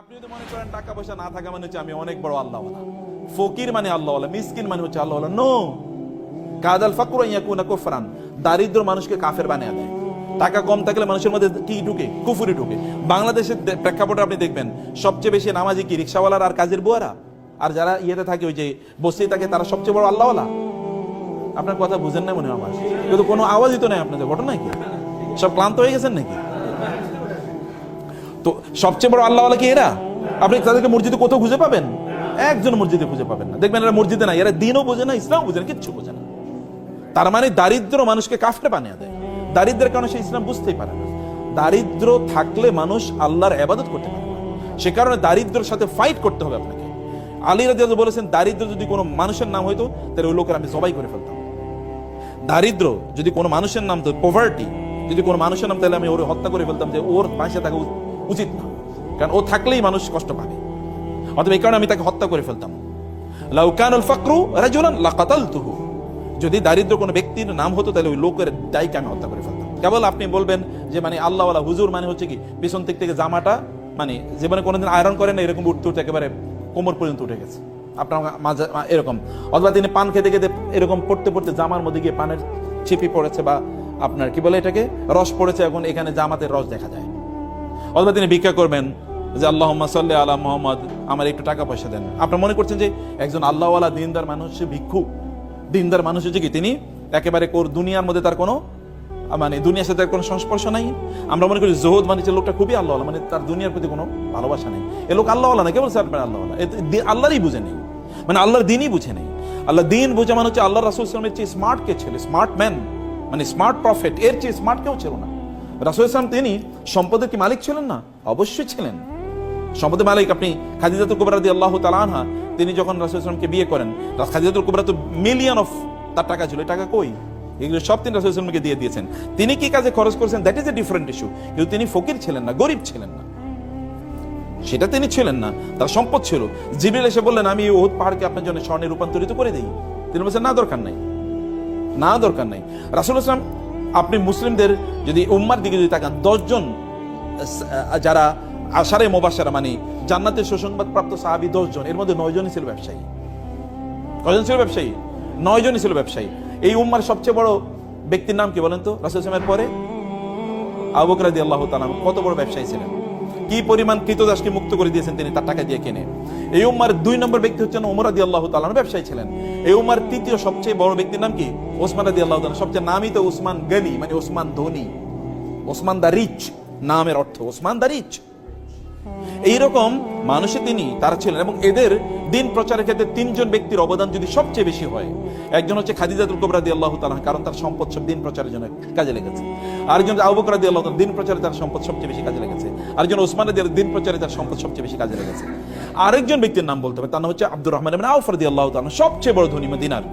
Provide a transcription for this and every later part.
আপনি যদি মনে করেন টাকা পয়সা না থাকা মানে হচ্ছে আমি অনেক বড় আল্লাহওয়ালা, ফকির মানে আল্লাহওয়ালা, মিসকিন মানে হচ্ছে আল্লাহওয়ালা। নো, কাদাল ফাকরু ইয়াকুনা কুফরান, দারিদ্র মানুষকে কাফের বানিয়ে দেয়। টাকা কম থাকলে মানুষের মধ্যে কি ঢুকে? কুফরি ঢুকে। বাংলাদেশের প্রেক্ষাপটে আপনি দেখবেন সবচেয়ে বেশি নামাজি কি রিকশাওয়ালার আর কাজের বুয়ারা, আর যারা ইয়েতে থাকে ওই যে বস্তি থাকে তারা সবচেয়ে বড় আল্লাহওয়ালা। আপনার কথা বুঝেন না মনে হয় আমার, কিন্তু কোনো আওয়াজই তো নেই আপনাদের, ঘটনা নাকি? সব ক্লান্ত হয়ে গেছেন নাকি? তো সবচেয়ে বড় আল্লাহওয়ালা কি এরা? আপনি তাদেরকে মসজিদে কোথাও খুঁজে পাবেন? একজন মসজিদে খুঁজে পাবেন না। দেখবেন এরা মসজিদে না, এরা দিনও বোঝে না, ইসলাম বোঝে না, কিচ্ছু বোঝে না। তার মানে দারিদ্র মানুষকে কাফের বানিয়ে দেয়। দারিদ্রের কারণে সে ইসলাম বুঝতেই পারে না। দারিদ্র থাকলে মানুষ আল্লাহর ইবাদত করতে পারে না। সে কারণে দারিদ্রের সাথে ফাইট করতে হবে আপনাকে। আলী রাদিয়াল্লাহু বলেছেন, দারিদ্র যদি কোনো মানুষের নাম হইতো তাহলে ওই লোকের আমি জবাই করে ফেলতাম। দারিদ্র যদি কোনো মানুষের নাম, তো পভার্টি যদি কোনো মানুষের নাম, তাহলে আমি ওর হত্যা করে ফেলতাম, যে ওর বাঁচে থাকা উচিত না, কারণ ও থাকলেই মানুষ কষ্ট পাবে। অতএব এই কারণে আমি তাকে হত্যা করে ফেলতাম। লাউ কানাল ফাকরু রাজুলান লাকাতালতুহু, যদি দারিদ্র কোনো ব্যক্তির নাম হতো তাহলে ওই লোকের দায়কে আমি হত্যা করে ফেলতাম। কেবল আপনি বলবেন যে মানে আল্লাহওয়ালা হুজুর মানে হচ্ছে কি পিছন থেকে জামাটা মানে জীবনে কোনোদিন আয়রন করেন না, এরকম উঠতে উঠতে একেবারে কোমর পর্যন্ত উঠে গেছে আপনার মাঝে এরকম, অথবা তিনি পান খেতে খেতে এরকম পড়তে পড়তে জামার মধ্যে গিয়ে পানের ছিপি পড়েছে, বা আপনার কি বলে এটাকে রস পড়েছে, এখন এখানে জামাতের রস দেখা যায়। অথবা তিনি ভিক্ষা করবেন যে আল্লাহুম্মা সাল্লি আলা মুহাম্মদ, আমার একটু টাকা পয়সা দেন। আপনারা মনে করছেন যে একজন আল্লাহওয়ালা দিনদার মানুষ ভিক্ষু? দিনদার মানুষ হচ্ছে কি তিনি একেবারে দুনিয়ার মধ্যে তার কোনো মানে দুনিয়ার সাথে কোনো সংস্পর্শ নাই। আমরা মনে করি জোহদ মানে লোকটা খুবই আল্লাহওয়ালা, মানে তার দুনিয়ার প্রতি কোনো ভালোবাসা নেই। এ লোক আল্লাহওয়ালা না, কেবল আপনার আল্লাহওয়ালা, আল্লাহরই বুঝে নেই, মানে আল্লাহর দিনই বুঝে নেই। আল্লাহ দিন বুঝে মানে হচ্ছে আল্লাহ রাসূল সাল্লাল্লাহু আলাইহি ওয়াসাল্লামের চেয়ে স্মার্ট কে ছিল? স্মার্ট ম্যান মানে স্মার্ট প্রফেট, এর চেয়ে স্মার্ট কেউ ছিল না। রাসূল সাল্লাল্লাহু আলাইহি তিনি সম্পদের কি মালিক ছিলেন না? অবশ্যই ছিলেন সম্পদের মালিক। আপনি খাদিজাতুল কুবরা রাদিয়াল্লাহু তাআলা আনহা, তিনি যখন রাসূল সাল্লাল্লাহু আলাইহি ওয়াসাল্লামকে বিয়ে করেন, খাদিজাতুল কুবরা তো মিলিয়ন অফ তার টাকা ছিল, টাকা কই? এগুলো সব তিনি রাসূল সাল্লাল্লাহু আলাইহি ওয়াসাল্লামকে দিয়ে দিয়েছেন। তিনি কি কাজে খরচ করেছেন that is a different issue, কিন্তু তিনি ফকির ছিলেন না, গরিব ছিলেন না, সেটা তিনি ছিলেন না। তার সম্পদ ছিল। জিবরিল এসে বললেন আমি ওহুদ পাহাড়কে আপনার জন্য স্বর্ণে রূপান্তরিত করে দেই। তিনি বলছেন না, দরকার নাই, না দরকার নাই। রাসূল সাল্লাল্লাহু আলাইহি ওয়াসাল্লাম, আপনি মুসলিমদের যদি উম্মার দিকে যদি তাকান, 10 জন যারা আশারে মুবাশশারা মানে জান্নাতের সুসংবাদ প্রাপ্ত সাহাবী 10 জন, এর মধ্যে 9 জনই ছিল ব্যবসায়ী। কয়জন ছিল ব্যবসায়ী? 9 জনই ছিল ব্যবসায়ী। এই উম্মার সবচেয়ে বড় ব্যক্তির নাম কি বলেন তো? রাসূল সাল্লাল্লাহু আলাইহি ওয়াসাল্লামের পরে আবু বকর রাদিয়াল্লাহু তাআলা কত বড় ব্যবসায়ী ছিলেন, কি পরিমাণ কৃতদাসকে মুক্ত করে দিয়েছেন তিনি তার টাকা দিয়ে কিনে। এই উম্মার 2 নম্বর ব্যক্তি হচ্ছেন ওমর রাদিয়াল্লাহু তাআলা, ব্যবসায়ী ছিলেন। এই উম্মার তৃতীয় সবচেয়ে বড় ব্যক্তির নাম কি? ওসমান রাদিয়াল্লাহু তাআলা। সবচেয়ে নামই তো ওসমান গনি, মানে ওসমান ধনী, ওসমান দা রিচ, নামের অর্থ ওসমান দা রিচ। এইরকম মানুষে তিনি তারা ছিলেন। এবং এদের দিন প্রচারের ক্ষেত্রে 3 জন ব্যক্তির অবদান যদি সবচেয়ে বেশি হয়, একজন হচ্ছে খাদিজাতুল কুবরা রাদিয়াল্লাহু তাআলা, কারণ তার সম্পদ সব দিন প্রচারের জন্য কাজে লেগেছে। আরেকজন আবু বকর রাদিয়াল্লাহু তাআলা, দিন প্রচারে তার সম্পদ সবচেয়ে বেশি কাজে লেগেছে। আরেকজন ওসমান রাদিয়াল্লাহু, দিন প্রচারে তার সম্পদ সবচেয়ে বেশি কাজে লেগেছে। আরেকজন ব্যক্তির নাম বলতে হবে, তার নাম হচ্ছে আব্দুর রহমান ইবনে আউফ রাদিয়াল্লাহু তাআলা, সবচেয়ে বড় ধনী মদিনার।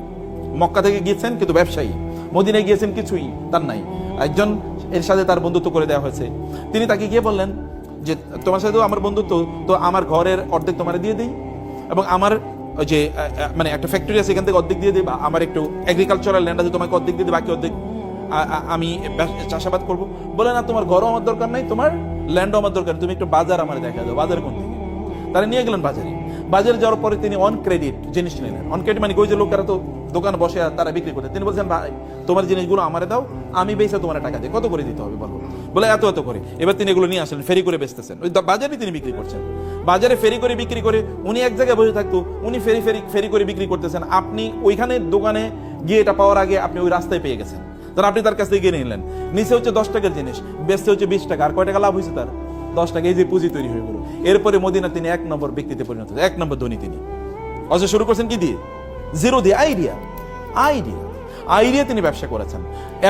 মক্কা থেকে গিয়েছেন কিন্তু ব্যবসায়ী, মদিনায় গিয়েছেন কিছুই তার নাই। একজন এর সাথে তার বন্ধুত্ব করে দেওয়া হয়েছে। তিনি তাকে গিয়ে বললেন যে তোমার সাথে আমার বন্ধুত্ব, তো আমার ঘরের অর্ধেক তোমার দিয়ে দিই, এবং আমার যে মানে একটা ফ্যাক্টরি আছে এখান থেকে অর্ধেক দিয়ে দিই, বা আমার একটু এগ্রিকালচারাল ল্যান্ড আছে তোমাকে অর্ধেক দিয়ে দিই, বাকি অর্ধেক আমি চাষাবাদ করবো। বলে না, তোমার ঘরও আমার দরকার নাই, তোমার ল্যান্ডও আমার দরকার, তুমি একটু বাজার আমার দেখা দাও। বাজার কোন দিকে? তারা নিয়ে গেলেন বাজারে। বাজারে যাওয়ার পরে তিনি অন ক্রেডিট জিনিস নিলেন। অন ক্রেডিট মানে ওই যে লোকেরা তো দোকানে বসে তারা বিক্রি করতে, তিনি বলছেন ভাই তোমার জিনিসগুলো আমারে দাও, আমি বেচে তোমার টাকা দিই। কত করে দিতে হবে বলো? বলে এত এত করে। এবার তিনি এগুলো নিয়ে আসলেন, ফেরি করে বেচতেছেন, ওই বাজারে তিনি বিক্রি করছেন। বাজারে ফেরি করে বিক্রি করে উনি এক জায়গায় বসে থাকতো, উনি ফেরি করে বিক্রি করতেছেন। আপনি ওইখানে দোকানে গিয়ে এটা পাওয়ার আগে আপনি ওই রাস্তায় পেয়ে গেছেন, তখন আপনি তার কাছ থেকে গিয়ে নিলেন। নিচে হচ্ছে 10 টাকার জিনিস, বেচতে হচ্ছে 20 টাকা, আর কয় টাকা লাভ হয়েছে তার? 10 টাকা। এই যে পুঁজি তৈরি হয়ে গেল। এরপরে মদিনা তিনি 1 নম্বর ব্যক্তিতে পরিণত হয়েছে, 1 নম্বর ধনী তিনি। অথচ শুরু করছেন কি দিয়ে? জিরো দিয়ে, আইডিয়া তিনি ব্যবসা করেছেন,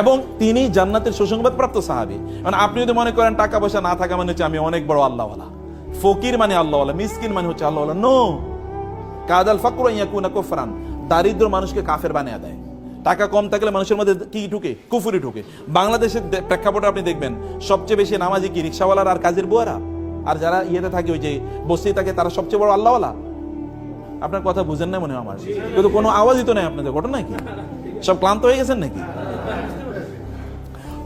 এবং তিনি জান্নাতের সুসংবাদ প্রাপ্ত সাহাবী। মানে আপনি যদি মনে করেন টাকা পয়সা না থাকা মানে হচ্ছে আমি অনেক বড় আল্লাহওয়ালা, ফকির মানে আল্লাহওয়ালা, মিসকিন মানে হচ্ছে আল্লাহওয়ালা। নো, কাদাল ফাকরু ইয়াকুনা কুফরান, দারিদ্র মানুষকে কাফের বানিয়ে দেয়। টাকা কম থাকলে মানুষের মধ্যে কি ঢুকে? কুফরি ঢুকে। বাংলাদেশের প্রেক্ষাপটে আপনি দেখবেন সবচেয়ে বেশি নামাজি কি রিকশাওয়ালার আর কাজের বুয়ারা, আর যারা ইয়েতে থাকে ওই যে বস্তি থাকে তারা সবচেয়ে বড় আল্লাহওয়ালা। আপনার কথা বুঝেন না মনে হয় আমার, কিন্তু কোনো আওয়াজই তো নেই আপনাদের, ঘটনা নাকি? সব ক্লান্ত হয়ে গেছেন নাকি?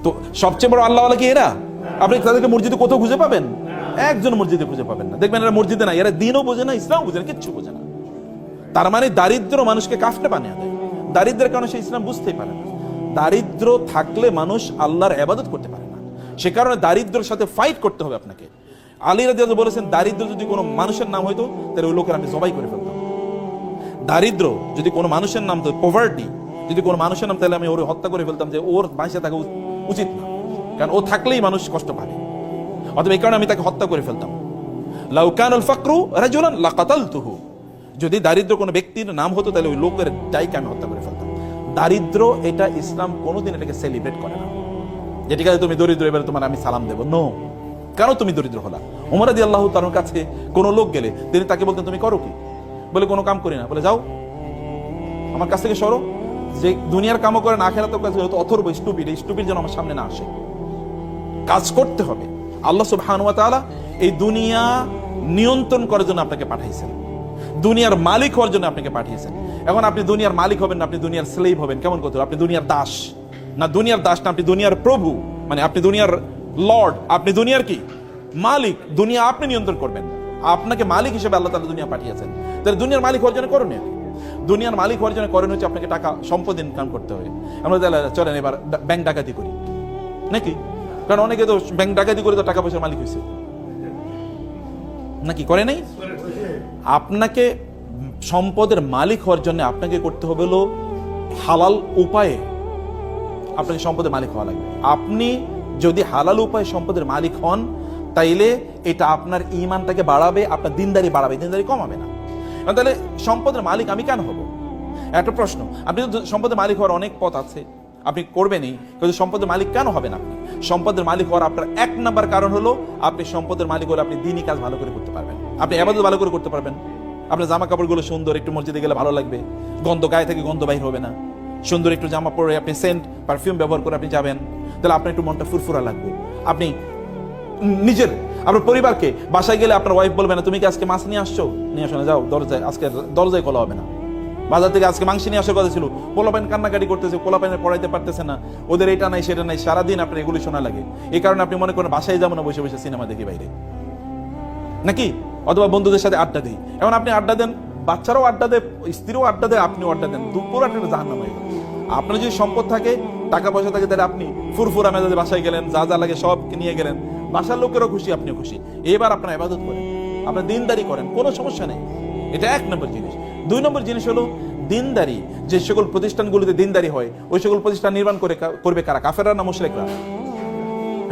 তো সবচেয়ে বড় আল্লাহওয়ালা কি এরা? আপনি তাদেরকে মসজিদে কোথাও খুঁজে পাবেন? একজন মসজিদে খুঁজে পাবেন না। দেখবেন এরা মসজিদে না, এরা দিনও বোঝে না, ইসলাম বোঝে না, কিচ্ছু বোঝে না। তার মানে দারিদ্র মানুষকে কাফনে বানিয়ে দেয়। দারিদ্রের কারণে সে ইসলাম বুঝতেই পারে না। দারিদ্র থাকলে মানুষ আল্লাহর ইবাদত করতে পারে না। সে কারণে দারিদ্রের সাথে ফাইট করতে হবে আপনাকে। আলী রাদিয়াল্লাহু বলেছেন, দারিদ্র যদি কোনো মানুষের নাম হইতো তাহলে ওই লোকের আমি জবাই করে ফেলতাম। দারিদ্র যদি কোনো মানুষের নাম, পভার্টি যদি কোনো মানুষের নাম, তাহলে আমি ওর হত্যা করে ফেলতাম, যে ওর বাঁচে থাকা উচিত না, কারণ ও থাকলেই মানুষ কষ্ট পাবে। অথবা এই কারণে আমি তাকে হত্যা করে ফেলতাম। লাউ কানাল ফাকরু রাজুলান লাকাতালতুহু, যদি দারিদ্র কোনো ব্যক্তির নাম হতো তাহলে ওই লোকের ডাইকে আমি হত্যা করে ফেলতাম। দারিদ্র এটা ইসলাম কোনোদিন এটাকে সেলিব্রেট করে না, যে ঠিক আছে তুমি দরিদ্র, এবারে তোমার আমি সালাম দেবো। নো, কেন তুমি দরিদ্র হলা? ওমর রাদিয়াল্লাহু তাআলার কাছে কোনো লোক গেলে তিনি তাকে বলতেন, তুমি করো কি? বলে কোনো কাম করি না। বলে যাও আমার কাছ থেকে সরো, যে দুনিয়ার কামও করে না, আখিরাতের কাছে অথর্ব স্টুপিড, এই স্টুপিড যেন আমার সামনে না আসে। কাজ করতে হবে। আল্লাহ সুবহানাহু ওয়া তাআলা এই দুনিয়া নিয়ন্ত্রণ করার জন্য আপনাকে পাঠাইছেন, দুনিয়ার মালিক হওয়ার জন্য আপনাকে পাঠিয়েছেন। এখন আপনি দুনিয়ার মালিক হবেন না, আপনি দুনিয়ার স্লেভ হবেন। কেমন করতে হবে? আপনি দুনিয়ার দাস না, দুনিয়ার দাস না, আপনি দুনিয়ার প্রভু, মানে আপনি দুনিয়ার লর্ড, আপনি দুনিয়ার কি মালিক। দুনিয়া আপনি নিয়ন্ত্রণ করবেন, আপনাকে মালিক হিসেবে আল্লাহ তাআলা দুনিয়া পাঠিয়েছেন। তাহলে দুনিয়ার মালিক হওয়ার জন্য করণীয়, দুনিয়ার মালিক হওয়ার জন্য করণীয় হচ্ছে আপনাকে টাকা সম্পদ ইনকাম করতে হবে। আমরা চলেন এবার ব্যাংক ডাকাতি করি নাকি? কারণ অনেকে তো ব্যাংক ডাকাতি করে তো টাকা পয়সার মালিক হয়েছে, নাকি করে নাই? আপনাকে সম্পদের মালিক হওয়ার জন্য আপনাকে করতে হবে হলো হালাল উপায়ে আপনাকে সম্পদের মালিক হওয়া লাগবে। আপনি যদি হালাল উপায়ে সম্পদের মালিক হন, তাইলে এটা আপনার ঈমানটাকে বাড়াবে, আপনার দিনদারি বাড়াবে, দিনদারি কমাবে না। তাহলে সম্পদের মালিক আমি কেন হব? একটা প্রশ্ন। আপনি তো সম্পদের মালিক হওয়ার অনেক পথ আছে, আপনি করবেনই, কিন্তু সম্পদের মালিক কেন হবেন? আপনি সম্পদের মালিক হওয়ার আপনার এক নাম্বার কারণ হলো, আপনি সম্পদের মালিক হলে আপনি দিনই কাজ ভালো করে করতে পারবেন, আপনি ইবাদত ভালো করে করতে পারবেন। আপনার জামা কাপড়গুলো সুন্দর, একটু মসজিদে গেলে ভালো লাগবে, গন্ধ গায়ে থেকে গন্ধ বাইর হবে না। সুন্দর একটু জামা পরে আপনি সেন্ট পারফিউম ব্যবহার করে আপনি যাবেন, তাহলে আপনার একটু মনটা ফুরফুরা লাগবে। আপনি নিজের আপনার পরিবারকে বাসায় গেলে আপনার ওয়াইফ বলবে না, তুমি কি আজকে মাছ নিয়ে আসছো? নিয়ে আসো না, যাও দরজায়, আজকে দরজায় খোলা হবে না। বাজার থেকে আজকে মাংস নিয়ে আসার কথা ছিল, পোলাপাইন কান্নাকাটি করতেছে, পোলাপাইনে পড়াইতে পারতেছে না, ওদের এটা নাই সেটা নাই, সারাদিন আপনার এগুলি শোনা লাগে। এই কারণে আপনি মনে করেন বাসায় যাবো না, বসে বসে সিনেমা দেখি বাইরে, নাকি? অথবা বন্ধুদের সাথে আড্ডা দিই। এখন আপনি আড্ডা দেন, বাচ্চারাও আড্ডা দেয়, স্ত্রীও আড্ডা দেয়, আপনিও আড্ডা দেন, দুপুর একটা জাহান্নাম হয়ে গেল। আপনার যদি সম্পদ থাকে, টাকা পয়সা থাকে, তাহলে আপনি ফুরফুরা মেজাজে বাসায় গেলেন, যা যা লাগে সব নিয়ে গেলেন, বাসার লোকেরও খুশি, আপনিও খুশি। এবার আপনার ইবাদত করেন, আপনার দিনদারি করেন, কোনো সমস্যা নেই। এটা এক নম্বর জিনিস। দুই নম্বর জিনিস হলো দিনদারি। যে সকল প্রতিষ্ঠানগুলোতে দিনদারি হয়, ওই সকল প্রতিষ্ঠান নির্মাণ করবে কারা? কাফেররা না মুশরিকরা?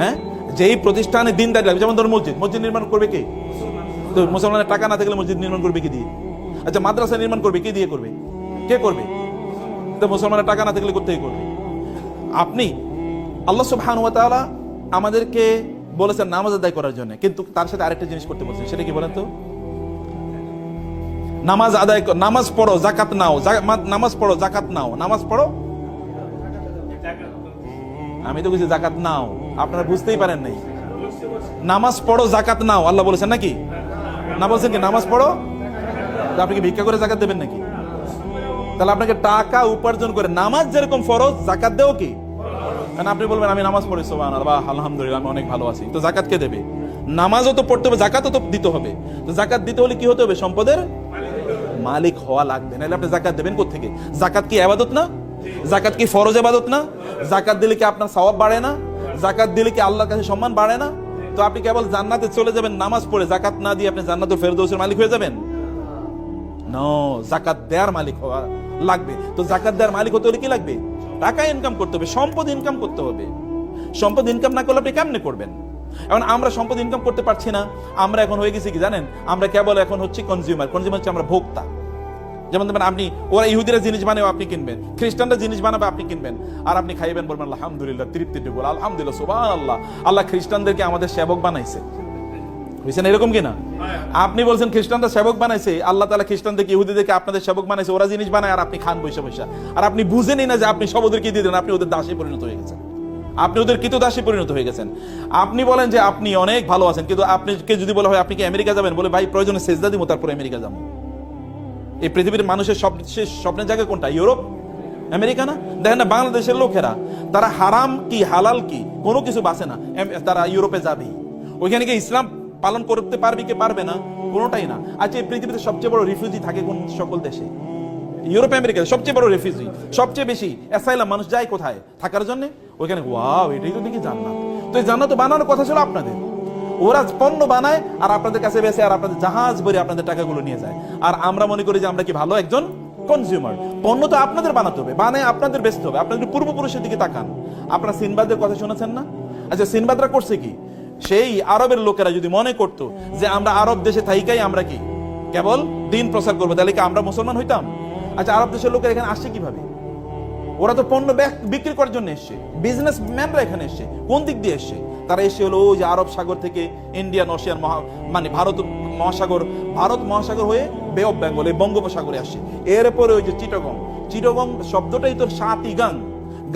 হ্যাঁ, যেই প্রতিষ্ঠানে দিনদারি লাগবে, যেমন ধরুন মসজিদ নির্মাণ করবে কে? তো মুসলমানের টাকা না থাকলে মসজিদ নির্মাণ করবে কি দিয়ে? আচ্ছা, মাদ্রাসা নির্মাণ করবে কে দিয়ে করবে? কে করবে? তো মুসলমানের টাকা না থাকলে কোত্থেকে করবে? আপনি। আল্লাহ সুবহানাহু ওয়া তাআলা আমাদেরকে বলেছেন নামাজ আদায় করার জন্য, কিন্তু তার সাথে আরেকটা জিনিস করতে বলছেন, সেটা কি বলেন তো? নামাজ আদায়, নামাজ পড়ো, যাকাত নাও, নামাজ পড়ো, যাকাত নাও, নামাজ পড়ো। আমি তো কিছু যাকাত নাও, আপনারা বুঝতেই পারেন নাই। নামাজ পড়ো, যাকাত নাও, আল্লাহ বলেছেন নাকি? না বলছেন কি নামাজ পড়ো? আপনি কি ভিক্ষা করে যাকাত দেবেন নাকি? তাহলে আপনাকে টাকা উপার্জন করে নামাজ যেরকম ফরজ, যাকাত দেও কি? কারণ আপনি বলবেন আমি নামাজ পড়ি, সুবহানাল্লাহ, আলহামদুলিল্লাহ, আমি অনেক ভালো আছি। তো যাকাত কে দেবে? নামাজও তো পড়তে হবে, যাকাতও তো দিতে হবে। তো যাকাত দিতে হলে কি হতে হবে? সম্পদের মালিক হওয়া লাগবে, নাহলে আপনি যাকাত দেবেন কোত্থেকে? যাকাত কি ইবাদত না? যাকাত কি ফরজ ইবাদত না? যাকাত দিলে কি আপনার সওয়াব বাড়ে না? যাকাত দিলে কি আল্লাহর কাছে সম্মান বাড়ে না? তো আপনি কেবল জান্নাতে চলে যাবেন নামাজ পড়ে, যাকাত না দিয়ে আপনি জান্নাতুল ফেরদৌসের মালিক হয়ে যাবেন? নো, যাকাত দেওয়ার মালিক হওয়া লাগবে। তো যাকাত দেওয়ার মালিক হতে হলে কি লাগবে? টাকা ইনকাম করতে হবে, সম্পদ ইনকাম করতে হবে। সম্পদ ইনকাম না করলে আপনি কেমনে করবেন? এখন আমরা সম্পদ ইনকাম করতে পারছি না, আমরা এখন হয়ে গেছি কি জানেন? আমরা কেবল এখন হচ্ছে কনজিউমার হচ্ছে আমরা ভোক্তা। যেমন দেখবেন আপনি, ওরা ইহুদিরা জিনিস বানাবে আপনি কিনবেন, খ্রিস্টানরা জিনিস বানাবে আপনি কিনবেন, আর আপনি খাইবেন, বলবেন আলহামদুলিল্লাহ, তৃপ্তিতে বল আলহামদুলিল্লাহ, সুবহানাল্লাহ, আল্লাহ খ্রিস্টানদেরকে আমাদের সেবক বানাইছে। বুঝছেন এরকম কিনা? আপনি বলছেন খ্রিস্টানরা সেবক বানাইছে, আল্লাহ তাআলা খ্রিস্টানদেরকে ইহুদিদেরকে আপনাদের সেবক বানাইছে, ওরা জিনিস বানায় আর আপনি খান বৈশা বৈশা, আর আপনি বুঝেনই না যে আপনি সব ওদেরকে দিয়ে দেন, আপনি ওদের দাসে পরিণত হয়ে গেছেন, আপনি ওদের কৃতদাসে পরিণত হয়ে গেছেন। আপনি বলেন যে আপনি অনেক ভালো আছেন, কিন্তু আপনাকে যদি বলা হয় আপনি কি আমেরিকা যাবেন, বলে ভাই প্রয়োজনে সেজদা দিব তারপর আমেরিকা যাবো। এই পৃথিবীর মানুষের সবচেয়ে স্বপ্নের জায়গা কোনটা? ইউরোপ, আমেরিকা না? দেখেন না বাংলাদেশের লোকেরা, তারা হারাম কি হালাল কি কোনো কিছু বাঁচে না, তারা ইউরোপে যাবেই। ওইখানে গিয়ে ইসলাম পালন করতে পারবে কি পারবে না, কোনোটাই না। আচ্ছা, এই পৃথিবীতে সবচেয়ে বড় রিফিউজি থাকে কোন সকল দেশে? ইউরোপ আমেরিকাতে সবচেয়ে বড় রেফিউজি, সবচেয়ে বেশি অ্যাসাইলাম মানুষ যায় কোথায় থাকার জন্য? ওইখানে। ওয়াও, এটাই তো দেখি জান্নাত। তো এই জান্নাত বানানোর কথা ছিল আপনাদের। ওরা পণ্য বানায় আর আপনাদের কাছে বেসে, আর আপনাদের জাহাজ ভরে আপনাদের টাকাগুলো নিয়ে যায়। আর আমরা মনে করি যে আমরা কি ভালো একজন কনজিউমার। পণ্য তো আপনাদের বানাতে হবে, বানায় আপনাদের বেচতে হবে। আপনাদের পূর্বপুরুষের দিকে তাকান। আপনারা সিনবাদের কথা শুনেছেন না? আচ্ছা, সিনবাদরা করছে কি? সেই আরবের লোকেরা যদি মনে করতো যে আমরা আরব দেশে থাইকাই আমরা কি কেবল দিন প্রচার করবো, তাহলে কি আমরা মুসলমান হইতাম? আচ্ছা, আরব দেশের লোকেরা এখানে আসছে কিভাবে? ওরা তো পণ্য বিক্রি করার জন্য এসছে। বিজনেসম্যানরা এখানে এসছে কোন দিক দিয়ে এসছে? তারা এসে হলো ওই যে আরব সাগর থেকে ইন্ডিয়ান ওশিয়ান মানে ভারত মহাসাগর হয়ে বে অফ বেঙ্গল, এই বঙ্গোপসাগরে আসছে। এরপরে ওই যে চিটগং শব্দটাই তো সাতি গাং।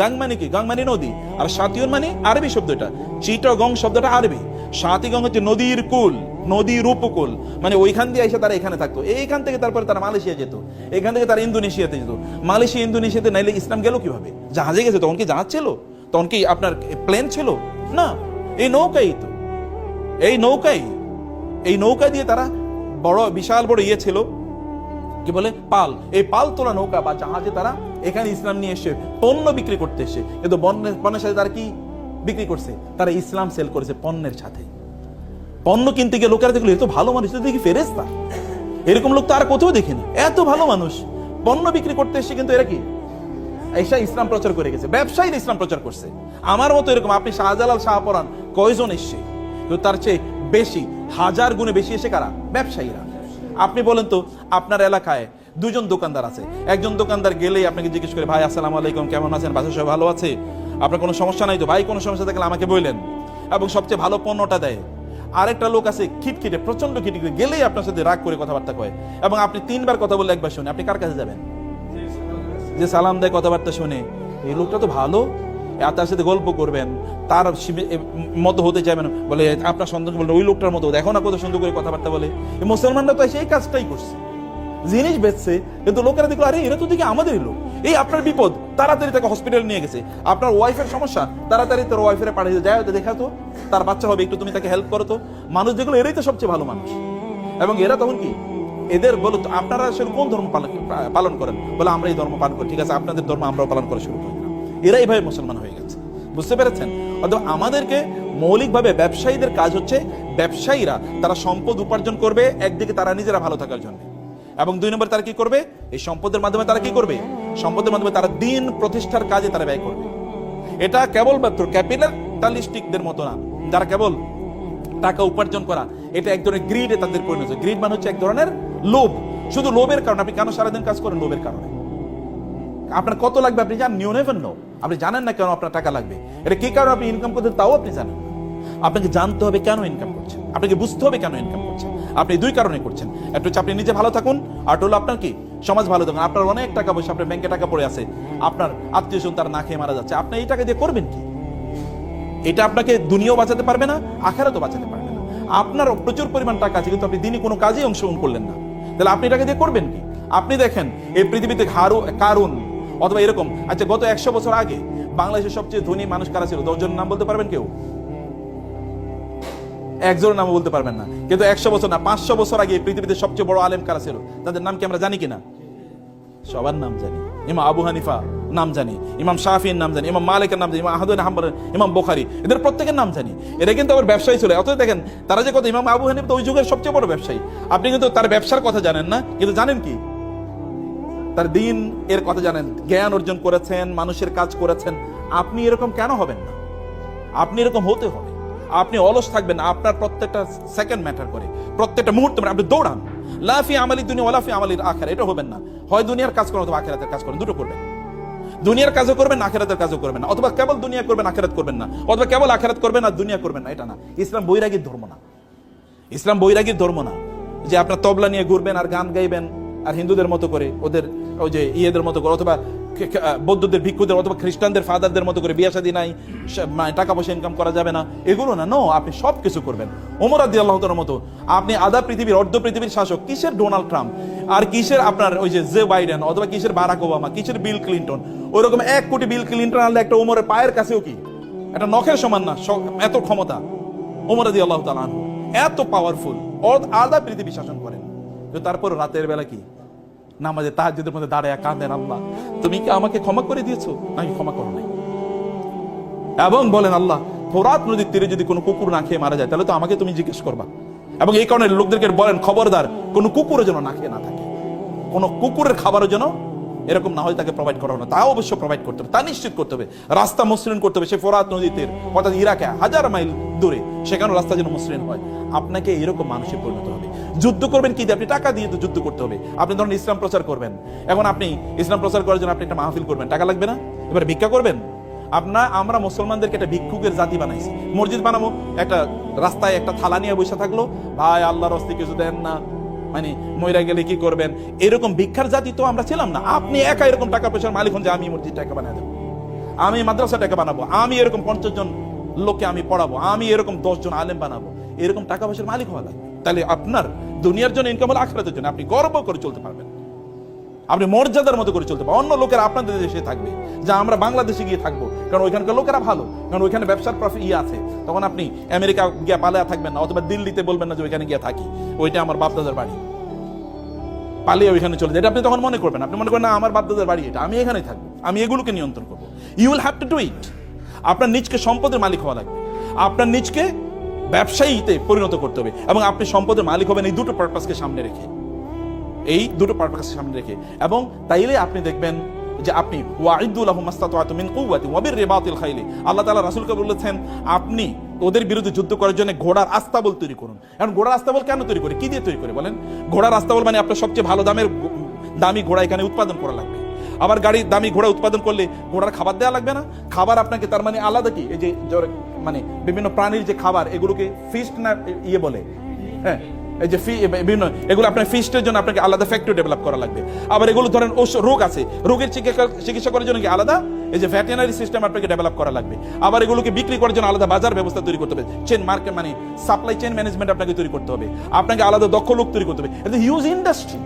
গাং মানে কি? গাং মানে নদী, আর সাতিয়ন মানে আরবি শব্দটা। চিটগং শব্দটা আরবি, সাতিগং হচ্ছে নদীর কুল, নদীর উপকূল। মানে ওইখান দিয়ে এসে তারা এখানে থাকতো। এইখান থেকে তারপরে তারা মালয়েশিয়া যেত, এখান থেকে তারা ইন্দোনেশিয়াতে যেত। মালয়েশিয়া ইন্দোনেশিয়াতে নাইলে ইসলাম গেল কিভাবে? জাহাজে গেছে। তখন কি জাহাজ ছিল? তখন কি আপনার প্লেন ছিল? না, এই নৌকাই তো। এই নৌকা দিয়ে তারা বড় বিশাল বড় ইয়ে ছিল, কি বলে, পাল। এই পাল তোলা নৌকা বা জাহাজে তারা এখানে ইসলাম নিয়ে এসে পণ্য বিক্রি করতে এসে, কিন্তু পণ্যের সাথে তারা কি বিক্রি করছে? তারা ইসলাম সেল করেছে পণ্যের সাথে। পণ্য কিনতে গিয়ে লোকেরা দেখলো এত ভালো মানুষ, তো দেখি ফেরেশতা, এরকম লোক তো আর কোথাও দেখি না। এত ভালো মানুষ পণ্য বিক্রি করতে এসে, কিন্তু এরা কি এসা ইসলাম প্রচার করে গেছে। ব্যবসায়ীরা ইসলাম প্রচার করছে। আমার মতো এরকম আপনি শাহজালাল শাহপরান কয়জন এসছে? কিন্তু তার চেয়ে বেশি, হাজার গুণে বেশি এসে কারা? ব্যবসায়ীরা। আপনি বলেন তো, আপনার এলাকায় দুজন দোকানদার আছে। একজন দোকানদার গেলেই আপনাকে জিজ্ঞেস করে, ভাই আসসালামু আলাইকুম, কেমন আছেন, বাসা সবাই ভালো আছে, আপনার কোনো সমস্যা নাই তো? ভাই কোনো সমস্যা থাকলে আমাকে বললেন, এবং সবচেয়ে ভালো পণ্যটা দেয়। আরেকটা লোক আছে খিটখিটে, প্রচন্ড খিটখিটে, গেলেই আপনার সাথে রাগ করে কথাবার্তা কয়, এবং আপনি 3 বার কথা বললে 1 বার শুনে। আপনি কার কাছে যাবেন? যে সালাম দেয়, কথাবার্তা শুনে, এই লোকটা তো ভালো, তার সাথে গল্প করবেন, তার মতো হতে চাইবেন, বলে আপনার সন্তান বলবেন ওই লোকটার মতো, দেখো না কত সুন্দর করে কথাবার্তা বলে। মুসলমানরা তো সেই কাজটাই করছে, জিনিস বেচছে, কিন্তু লোকেরা দেখলো আরে এরা তো দেখি আমাদেরই লোক। এই আপনার বিপদ, তাড়াতাড়ি তাকে হসপিটালে নিয়ে গেছে। আপনার ওয়াইফের সমস্যা, তাড়াতাড়ি তোর ওয়াইফের পাঠিয়ে যায়, দেখা তো তার বাচ্চা হবে, একটু তুমি তাকে হেল্প করো তো। মানুষ দেখলো এরাই তো সবচেয়ে ভালো মানুষ। এবং এরা তখন কি, এদের বলো তো আপনারা আসলে কোন ধর্ম পালন করেন? বলে আমরা এই ধর্ম পালন করি। ঠিক আছে, আপনাদের ধর্ম আমরাও পালন করা শুরু করি। এরা এইভাবে মুসলমান হয়ে গেছে। বুঝতে পেরেছেন? অথবা আমাদেরকে মৌলিকভাবে ব্যবসায়ীদের কাজ হচ্ছে, ব্যবসায়ীরা তারা সম্পদ উপার্জন করবে একদিকে তারা নিজেরা ভালো থাকার জন্য, এবং 2 নম্বর তারা কি করবে? এই সম্পদের মাধ্যমে তারা কি করবে? সম্পদের মাধ্যমে তারা দিন প্রতিষ্ঠার কাজে তারা ব্যয় করবে। এটা কেবলমাত্র ক্যাপিটালিস্টিকদের মতো না, যারা কেবল টাকা উপার্জন করা, এটা এক ধরনের গ্রিডে তাদের পরিণত। গ্রিড মানে হচ্ছে এক ধরনের লোভ। শুধু লোভের কারণে আপনি কেন সারাদিন কাজ করেন? লোভের কারণে। আপনার কত লাগবে আপনি জানেন? You never know. আপনি জানেন না কেন আপনার টাকা লাগবে, এটা কি কারণে আপনি ইনকাম করতে, তাও আপনি জানেন। আপনাকে জানতে হবে কেন ইনকাম করছেন, আপনাকে বুঝতে হবে কেন ইনকাম করছেন। আপনি 2 কারণে করছেন। একটা হচ্ছে আপনি নিজে ভালো থাকুন, আর হলো আপনার কি সমাজ ভালো থাকুন। আপনার অনেক টাকা পয়সা, আপনার ব্যাংকে টাকা পড়ে আছে, আপনার আত্মীয় স্বজন তারা না খেয়ে মারা যাচ্ছে, আপনি এই টাকা দিয়ে করবেন কি? এটা আপনাকে দুনিয়াও বাঁচাতে পারবে না, আখিরাতও বাঁচাতে পারবে না। আপনার প্রচুর পরিমাণ টাকা আছে, কিন্তু আপনি দিনই কোনো কাজেই অংশগ্রহণ করলেন না, তাহলে আপনি টাকা দিয়ে করবেন কি? আপনি দেখেন এই পৃথিবীতে কারুন অথবা এরকম, আচ্ছা গত 100 বছর আগে বাংলাদেশের সবচেয়ে ধনী মানুষ কারা ছিল? 10 জনের নাম বলতে পারবেন কেউ? 1 জনের নাম বলতে পারবেন না। কিন্তু 100 বছর না, 500 বছর আগে পৃথিবীতে সবচেয়ে বড় আলেম কারা ছিল? তাদের নাম কি আমরা জানি কিনা? সবার নাম জানি। ইমাম আবু হানিফা নাম জানি, ইমাম শাফির নাম জানি, ইমাম মালিকের নাম জানি, ইমাম আহমদ বিন হাম্বল, ইমাম বুখারী, এদের প্রত্যেকের নাম জানি। এরা কিন্তু আবার ব্যবসায়ী ছিল। অতএব দেখেন তারা যে কথা, ইমাম আবু হানিফা তো ওই যুগের সবচেয়ে বড় ব্যবসায়ী। আপনি কিন্তু তার ব্যবসার কথা জানেন না, কিন্তু জানেন কি? তার দিন এর কথা জানেন, জ্ঞান অর্জন করেছেন, মানুষের কাজ করেছেন। আপনি এরকম কেন হবেন না? আপনি এরকম হতে হবে। আপনি অলস থাকবেন না, আপনার প্রত্যেকটা সেকেন্ড ম্যাটার করে, প্রত্যেকটা মুহূর্ত আপনি দৌড়ান। লাফি আমালি দুনিয়া ওয়ালাফি আমালির আখিরা, এটা হবেন না। হয় দুনিয়ার কাজ করেন অথবা আখিরাতের কাজ করেন, দুটো করবেন। দুনিয়ার কাজও করবেন, আখিরাতের কাজও করবেন না, অথবা কেবল দুনিয়া করবেন আখিরাত করবেন না, অথবা কেবল আখিরাত করবেন আর দুনিয়া করবেন না। এটা না, ইসলাম বৈরাগীর ধর্ম না। ইসলাম বৈরাগীর ধর্ম না যে আপনার তবলা নিয়ে ঘুরবেন আর গান গাইবেন, আর হিন্দুদের মতো করে, ওদের ওই যে ইয়েদের মতো করে, অথবা বৌদ্ধদের ভিক্ষুদের অথবা খ্রিস্টানদের ফাদারদের মতো করে বিয়ে শাদী নাই, টাকা পয়সা ইনকাম করা যাবে না, এগুলো না। নো, আপনি সব কিছু করবেন ওমর রাদিয়াল্লাহু তাআলার মতো। আপনি আধা পৃথিবীর, অর্ধ পৃথিবীর শাসক। কিসের ডোনাল্ড ট্রাম্প, আর কিসের আপনার ওই যে বাইডেন, অথবা কিসের বারাক ওবামা, কিসের বিল ক্লিন্টন। ওইরকম 1 কোটি বিল ক্লিন্টন আনলে একটা ওমরের পায়ের কাছেও কি একটা নখের সমান না, এত ক্ষমতা ওমর রাদিয়াল্লাহু তাআলা আনহু। এত পাওয়ারফুল, আলাদা পৃথিবী শাসন করেন, কিন্তু তারপর রাতের বেলা কি নামাজে তাহাজ্জুদের মধ্যে দাঁড়ায় কাঁদেন, আল্লাহ তুমি কি আমাকে ক্ষমা করে দিয়েছো নাকি ক্ষমা করো নাই? এবং বলেন আল্লাহ ফোরাত নদীর তীরে যদি কোনো কুকুর না খেয়ে মারা যায় তাহলে তো আমাকে তুমি জিজ্ঞেস করবা। এবং এই কারণে লোকদেরকে বলেন খবরদার কোনো কুকুরের যেন না খেয়ে না থাকে, কোনো কুকুরের খাবারের জন্য এরকম না হয় তাকে প্রোভাইড করা না, তা অবশ্য প্রোভাইড করতে হবে, তা নিশ্চিত করতে হবে, রাস্তা মসৃণ করতে হবে। সে ফোরাত নদীতে অর্থাৎ ইরাকে 1000 মাইল দূরে, সেখানে রাস্তা যেন মসৃণ হয়। আপনাকে এরকম মানুষে পরিণত হবে। যুদ্ধ করবেন কি দিয়ে? আপনি টাকা দিয়ে তো যুদ্ধ করতে হবে। আপনি ধরুন ইসলাম প্রচার করবেন, এখন আপনি ইসলাম প্রচার করার জন্য আপনি একটা মাহফিল করবেন, টাকা লাগবে না? এবার ভিক্ষা করবেন? আমরা মুসলমানদেরকে একটা ভিক্ষুকের জাতি বানাইছি। মসজিদ বানাবো, একটা রাস্তায় একটা থালা নিয়ে বসে থাকলো, ভাই আল্লাহর রাস্তে কিছু দেন না, মানে মইরা গেলে কি করবেন, এরকম ভিক্ষার জাতি তো আমরা ছিলাম না। আপনি একা এরকম টাকা পয়সার মালিক হন যে আমি মসজিদ টাকা বানাই দেবো, আমি মাদ্রাসা টাকা বানাবো, আমি এরকম 50 জন লোককে আমি পড়াবো, আমি এরকম 10 জন আলেম বানাবো, এরকম টাকা পয়সার মালিক হওয়া লাগে। তাহলে আপনার দুনিয়ার জন্য ইনকাম হলো, আখিরাতের জন্য আপনি গর্ব করে চলতে পারবেন, আপনি মর্যাদার মতো করে চলতে পারবেন। অন্য লোকেরা আপনাদের দেশে থাকবে, যা আমরা বাংলাদেশে গিয়ে থাকবো, কারণ ওইখানকার লোকেরা ভালো, কারণ ওইখানে ব্যবসার প্রফিট আছে। তখন আপনি আমেরিকা গিয়ে পালিয়ে থাকবেন না, অথবা দিল্লিতে বলবেন না যে ওইখানে গিয়ে থাকি, ওইটা আমার বাপদাদার বাড়ি, পালিয়ে ওইখানে চলে যায়, এটা আপনি তখন মনে করবেন। আপনি মনে করেন না আমার বাপদাদার বাড়ি এটা, আমি এখানেই থাকবো, আমি এগুলোকে নিয়ন্ত্রণ করবো। You will have to do it. আপনার নিজকে সম্পদের মালিক হওয়া লাগবে, আপনার নিজকে ব্যবসায়ীতে পরিণত করতে হবে, এবং আপনি সম্পদের মালিক হবেন এই দুটো পারপাসকে সামনে রেখে, এই দুটো পারপাসকে সামনে রেখে। এবং তাইলে আপনি দেখবেন যে আপনি ওয়াইদু লাহুম মাসতাতআতু মিন কুওয়াতি ওয়া বিররিবাতিল খাইলি, আল্লাহ তাআলা রাসূলকে বলেছেন আপনি ওদের বিরুদ্ধে যুদ্ধ করার জন্য ঘোড়ার আস্তাবল তৈরি করুন। এখন ঘোড়ার আস্তাবল কেন তৈরি করে, কি দিয়ে তৈরি করে বলেন? ঘোড়ার আস্তাবল মানে আপনার সবচেয়ে ভালো দামি ঘোড়া এখানে উৎপাদন করা লাগবে। আবার গাড়ির দামি ঘোড়া উৎপাদন করলে ঘোড়ার খাবার দেওয়া লাগবে না? খাবার আপনাকে তার মানে আলাদা কি, এই যে মানে বিভিন্ন প্রাণীর যে খাবার, এগুলোকে ফিস্ট না ইয়ে বলে, হ্যাঁ এই যে বিভিন্ন এগুলো আপনার ফিস্টের জন্য আপনাকে আলাদা ফ্যাক্টরি ডেভেলপ করা লাগবে। আবার এগুলো ধরেন রোগ আছে, রোগের চিকিৎসা করার জন্য কি আলাদা এই যে ভেটেরিনারি সিস্টেম আপনাকে ডেভেলপ করা লাগবে। আবার এগুলোকে বিক্রি করার জন্য আলাদা বাজার ব্যবস্থা তৈরি করতে হবে, চেন মার্কেট মানে সাপ্লাই চেন ম্যানেজমেন্ট আপনাকে তৈরি করতে হবে, আপনাকে আলাদা দক্ষ লোক তৈরি করতে হবে। এটা হিউজ ইন্ডাস্ট্রি।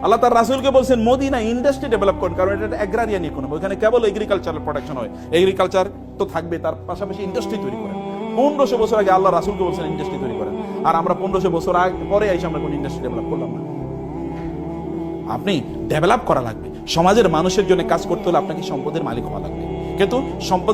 আল্লাহ তার রাসূলকে বলছেন মদিনা ইন্ডাস্ট্রি ডেভেলপ করুন, কারণ এটা অ্যাগ্রারিয়ান ইকোনমি, ওখানে কেবল এগ্রিকালচারাল প্রোডাকশন হয়, এগ্রিকালচার তো থাকবে, তার পাশাপাশি ইন্ডাস্ট্রি তৈরি করেন। 1500 বছর আগে আল্লাহ রাসূলকে বলছেন ইন্ডাস্ট্রি তৈরি করেন, আর আমরা 1500 বছর পরে এসে আমরা কোন ইন্ডাস্ট্রি ডেভেলপ করলাম না। আপনি ডেভেলপ করা লাগবে, সমাজের মানুষের জন্য কাজ করতে হলে আপনাকে সম্পদের মালিক হওয়া লাগবে, কিন্তু সম্পদ